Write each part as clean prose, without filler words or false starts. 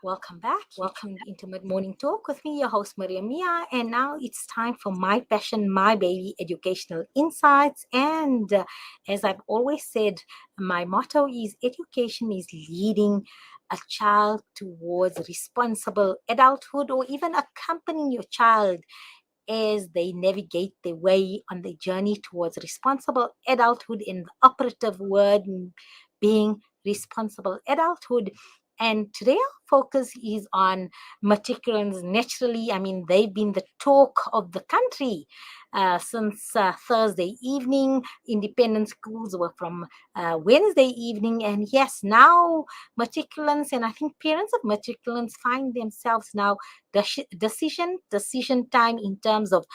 Welcome back. Welcome into Mid Morning Talk with me, your host Maria Mia. And now it's time for my passion, my baby, educational insights. And as I've always said, my motto is education is leading a child towards responsible adulthood, or even accompanying your child as they navigate their way on the journey towards responsible adulthood, in the operative word being responsible adulthood. And today our focus is on matriculants. Naturally, I mean, they've been the talk of the country since Thursday evening. Independent schools were from Wednesday evening. And yes, now matriculants, and I think parents of matriculants find themselves now decision time in terms of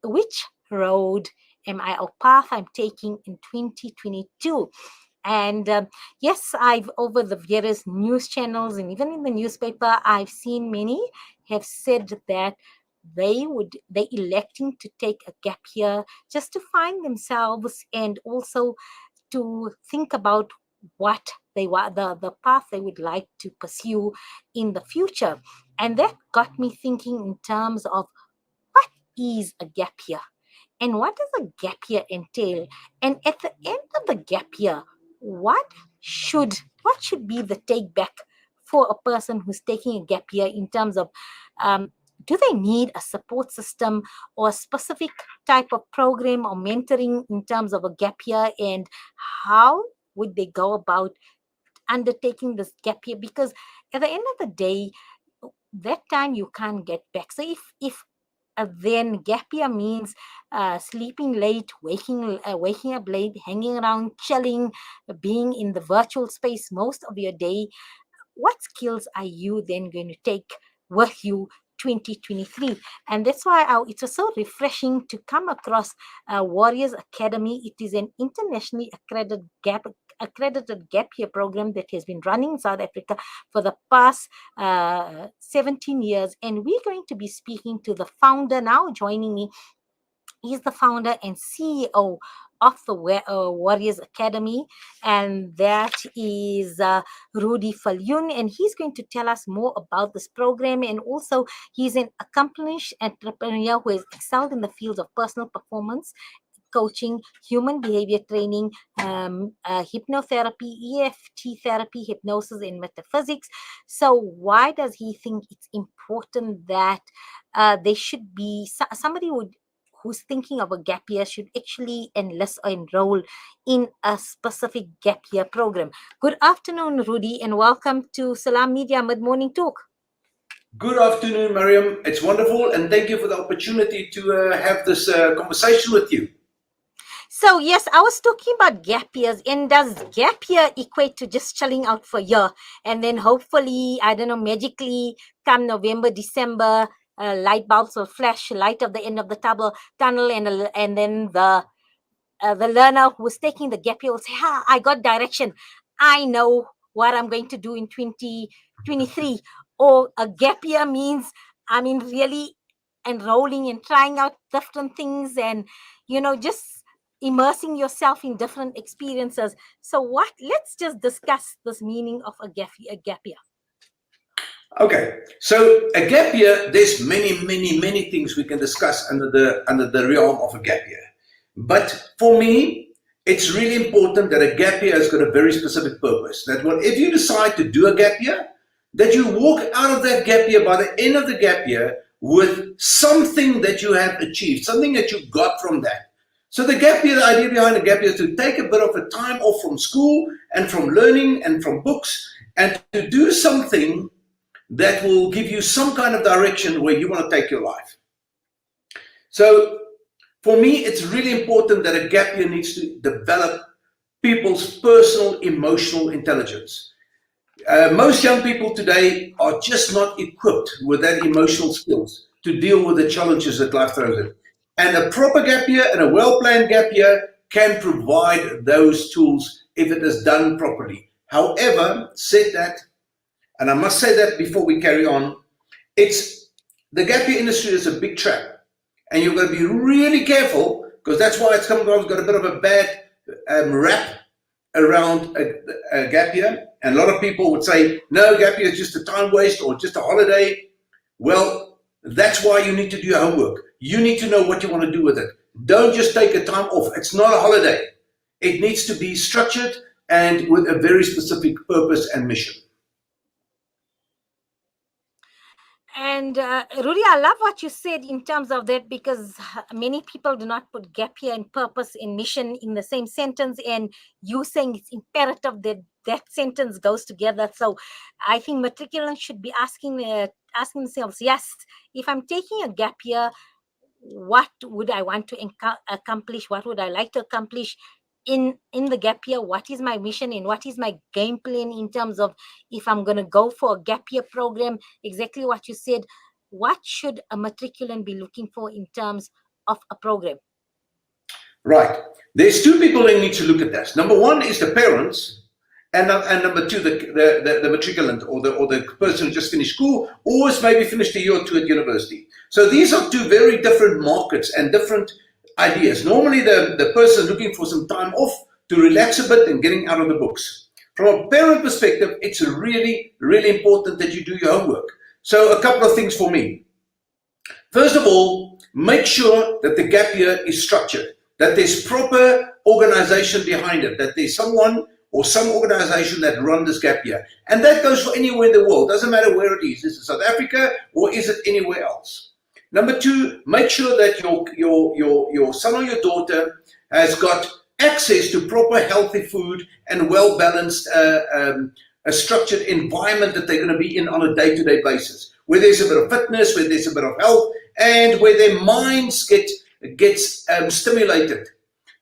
which road am I or path I'm taking in 2022. And yes, I've over the various news channels and even in the newspaper, I've seen many have said that they electing to take a gap year just to find themselves, and also to think about what they want, the path they would like to pursue in the future. And that got me thinking in terms of what is a gap year, and what does a gap year entail? And at the end of the gap year, what should be the take back for a person who's taking a gap year, in terms of do they need a support system or a specific type of program or mentoring in terms of a gap year, and how would they go about undertaking this gap year? Because at the end of the day, that time you can't get back. So if then gap year means sleeping late, waking up late, hanging around, chilling, being in the virtual space most of your day. What skills are you then going to take with you 2023? And that's why it was so refreshing to come across Warriors Academy. It is an internationally accredited gap year program that has been running in South Africa for the past 17 years. And we're going to be speaking to the founder now. Joining me is the founder and CEO of the Warriors Academy, and that is Rudi Viljoen, and he's going to tell us more about this program. And also, he's an accomplished entrepreneur who has excelled in the fields of personal performance coaching, human behavior training, hypnotherapy, EFT therapy, hypnosis, and metaphysics. So why does he think it's important that there should be somebody who's thinking of a gap year should actually enlist or enroll in a specific gap year program? Good afternoon, Rudi, and welcome to Salam Media Mid Morning Talk. Good afternoon, Mariam. It's wonderful, and thank you for the opportunity to have this conversation with you. So yes, I was talking about gap years, and does gap year equate to just chilling out for a year, and then hopefully, I don't know, magically come November, December, light bulbs will flash, light of the end of the tunnel, and then the learner who's taking the gap year will say, I got direction. I know what I'm going to do in 2023. Or a gap year means, I mean, really enrolling and trying out different things, and, just immersing yourself in different experiences. So let's just discuss this meaning of a gap year. Okay, so a gap year, there's many things we can discuss under the realm of a gap year. But for me, it's really important that a gap year has got a very specific purpose. That if you decide to do a gap year, that you walk out of that gap year by the end of the gap year with something that you have achieved, something that you got from that. So the gap year, the idea behind the gap year is to take a bit of a time off from school and from learning and from books, and to do something that will give you some kind of direction where you want to take your life. So for me, it's really important that a gap year needs to develop people's personal emotional intelligence. Most young people today are just not equipped with that emotional skills to deal with the challenges that life throws at. And a proper gap year and a well-planned gap year can provide those tools if it is done properly. However, said that, and I must say that before we carry on, the gap year industry is a big trap, and you've got to be really careful, because that's why it's got a bit of a bad rap, around a gap year, and a lot of people would say, no, gap year is just a time waste or just a holiday. Well, that's why you need to do your homework. You need to know what you want to do with it. Don't just take a time off. It's not a holiday. It needs to be structured and with a very specific purpose and mission. And Rudi, I love what you said in terms of that, because many people do not put gap year and purpose and mission in the same sentence. And you saying it's imperative that that sentence goes together. So I think matriculants should be asking themselves, yes, if I'm taking a gap year, what would I want to accomplish? What would I like to accomplish in the gap year? What is my mission and what is my game plan in terms of if I'm going to go for a gap year program? Exactly what you said. What should a matriculant be looking for in terms of a program? Right. There's two people that need to look at this. Number one is the parents, and number two, the matriculant or the person who just finished school or has maybe finished a year or two at university. So these are two very different markets and different ideas. Normally, the person looking for some time off to relax a bit and getting out of the books. From a parent perspective, it's really, really important that you do your homework. So a couple of things for me. First of all, make sure that the gap year is structured, that there's proper organization behind it, that there's someone or some organization that run this gap year. And that goes for anywhere in the world. Doesn't matter where it is. Is it South Africa or is it anywhere else? Number two, make sure that your son or your daughter has got access to proper healthy food and well-balanced, a structured environment that they're going to be in on a day-to-day basis, where there's a bit of fitness, where there's a bit of health, and where their minds gets stimulated.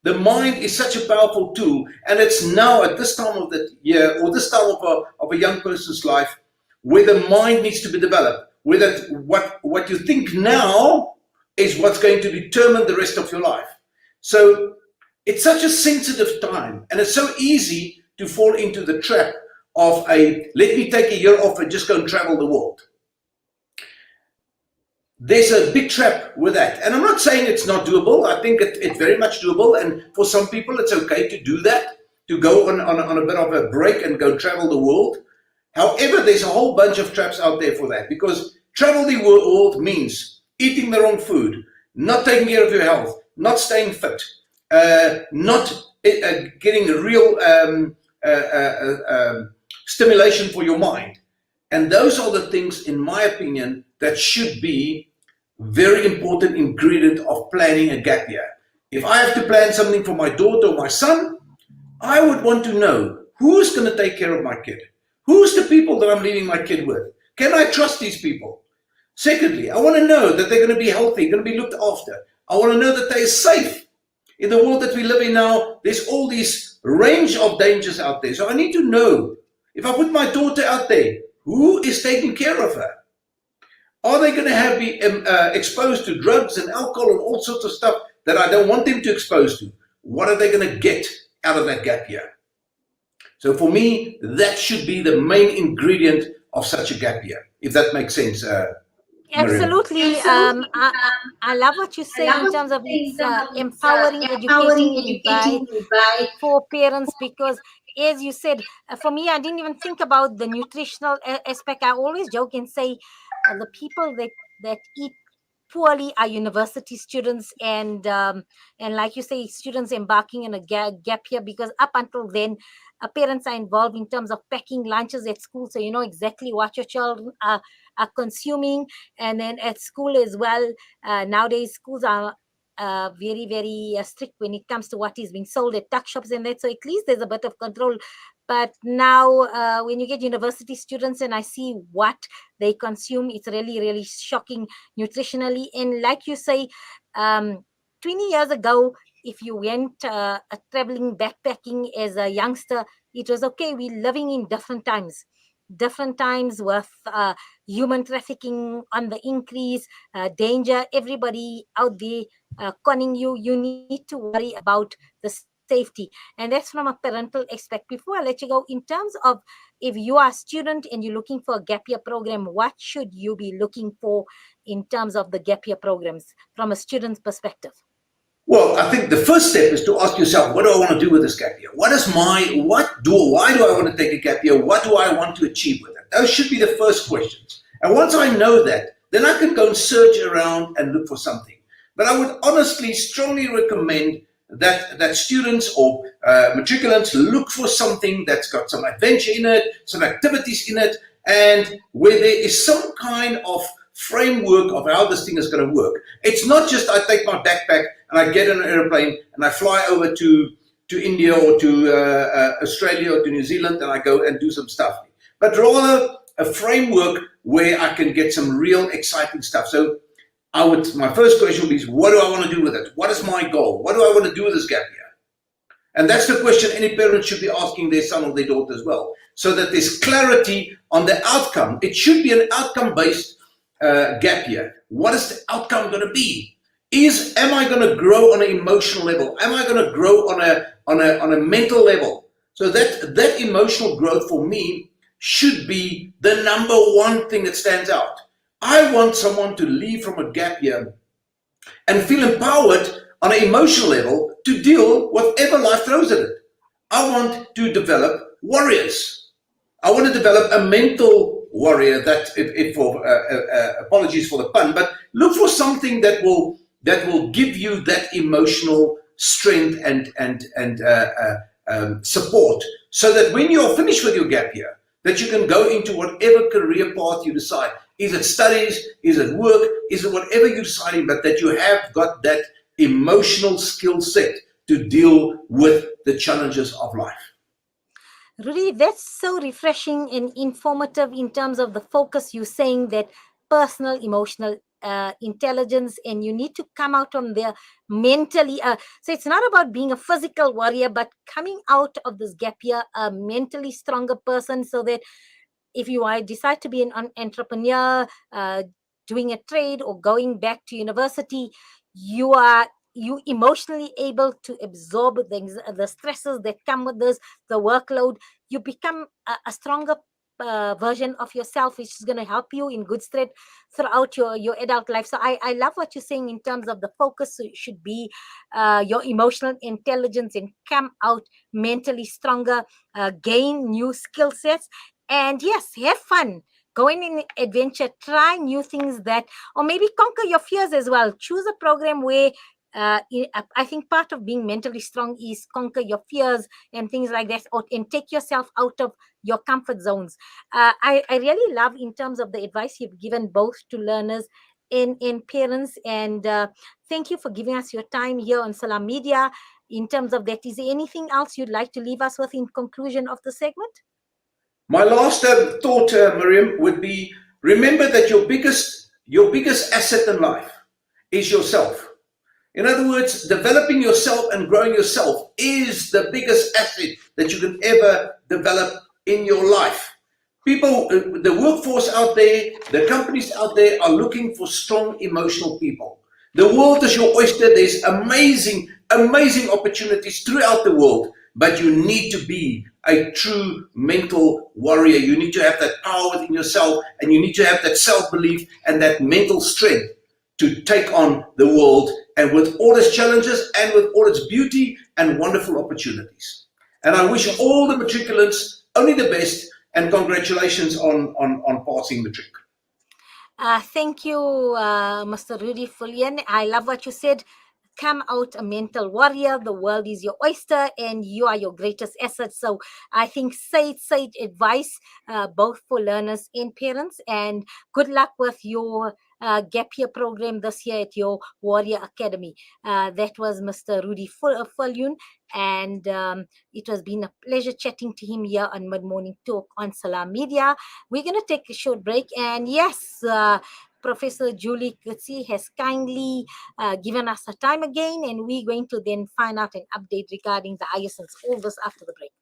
The mind is such a powerful tool, and it's now at this time of the year or this time of a young person's life where the mind needs to be developed, where that what you think now is what's going to determine the rest of your life. So it's such a sensitive time, and it's so easy to fall into the trap of let me take a year off and just go and travel the world. There's a big trap with that. And I'm not saying it's not doable. I think it's very much doable. And for some people, it's okay to do that, to go on a bit of a break and go travel the world. However, there's a whole bunch of traps out there for that, because travel the world means eating the wrong food, not taking care of your health, not staying fit, not getting real stimulation for your mind. And those are the things, in my opinion, that should be very important ingredient of planning a gap year. If I have to plan something for my daughter or my son, I would want to know who's going to take care of my kid. Who's the people that I'm leaving my kid with? Can I trust these people? Secondly, I want to know that they're going to be healthy, going to be looked after. I want to know that they're safe. In the world that we live in now, there's all these range of dangers out there. So I need to know, if I put my daughter out there, who is taking care of her? Are they going to be exposed to drugs and alcohol and all sorts of stuff that I don't want them to expose to? What are they going to get out of that gap year? So for me, that should be the main ingredient of such a gap year, if that makes sense. Absolutely. I love what you say in terms of it's empowering, educating for parents, because as you said, for me, I didn't even think about the nutritional aspect. I always joke and say the people that eat poorly are university students, and like you say, students embarking on a gap year, because up until then parents are involved in terms of packing lunches at school, so you know exactly what your children are consuming. And then at school as well, nowadays schools are very very strict when it comes to what is being sold at tuck shops and that, so at least there's a bit of control. But now when you get university students and I see what they consume, it's really really shocking nutritionally. And like you say, 20 years ago, if you went traveling backpacking as a youngster, it was okay. We're living in different times with human trafficking on the increase, danger, everybody out there conning you. You need to worry about the safety, and that's from a parental aspect. Before I let you go, in terms of if you are a student and you're looking for a gap year program, what should you be looking for in terms of the gap year programs from a student's perspective? Well, I think the first step is to ask yourself, what do I want to do with this gap year? Why do I want to take a gap year? What do I want to achieve with it? Those should be the first questions. And once I know that, then I can go and search around and look for something. But I would honestly strongly recommend that students or matriculants look for something that's got some adventure in it, some activities in it, and where there is some kind of framework of how this thing is going to work. It's not just I take my backpack and I get on an airplane and I fly over to India or to Australia or to New Zealand and I go and do some stuff, but rather a framework where I can get some real exciting stuff. So my first question would be, what do I want to do with it? What is my goal? What do I want to do with this gap year? And that's the question any parent should be asking their son or their daughter as well, so that there's clarity on the outcome. It should be an outcome-based gap year. What is the outcome going to be? Am I going to grow on an emotional level? Am I going to grow on a mental level? So that emotional growth for me should be the number one thing that stands out. I want someone to leave from a gap year and feel empowered on an emotional level to deal with whatever life throws at it. I want to develop warriors. I want to develop a mental warrior that, if for apologies for the pun, but look for something that will give you that emotional strength and support, so that when you're finished with your gap year, that you can go into whatever career path you decide. Is it studies? Is it work? Is it whatever you're deciding, but that you have got that emotional skill set to deal with the challenges of life. Rudi, that's so refreshing and informative in terms of the focus. You're saying that personal, emotional intelligence, and you need to come out on there mentally. So it's not about being a physical warrior, but coming out of this gap year a mentally stronger person, so that if you decide to be an entrepreneur, doing a trade, or going back to university, you emotionally able to absorb the stresses that come with this, the workload. You become a stronger version of yourself, which is going to help you in good stead throughout your adult life. So I love what you're saying in terms of the focus should be your emotional intelligence, and come out mentally stronger, gain new skill sets, and yes, have fun. Go in adventure, try new things, or maybe conquer your fears as well. Choose a program where I think part of being mentally strong is conquer your fears and things like that, and take yourself out of your comfort zones. I really love in terms of the advice you've given both to learners and parents. And thank you for giving us your time here on Salam Media. In terms of that, is there anything else you'd like to leave us with in conclusion of the segment? My last thought, Miriam, would be, remember that your biggest asset in life is yourself. In other words, developing yourself and growing yourself is the biggest asset that you can ever develop in your life. People, the workforce out there, the companies out there are looking for strong emotional people. The world is your oyster. There's amazing opportunities throughout the world, but you need to be a true mental warrior. You need to have that power within yourself, and you need to have that self-belief and that mental strength to take on the world, and with all its challenges and with all its beauty and wonderful opportunities. And I wish all the matriculants only the best, and congratulations on passing matric. Thank you, Mr. Rudi Viljoen. I love what you said. Come out a mental warrior. The world is your oyster, and you are your greatest asset. So I think sage advice, both for learners and parents. And good luck with your gap year program this year at your Warrior Academy. That was Mr. Rudi Viljoen, and it has been a pleasure chatting to him here on Mid Morning Talk on Salam Media. We're going to take a short break, and yes, Professor Julie Kutsi has kindly given us her time again, and we're going to then find out an update regarding the Hyacinths. All this after the break.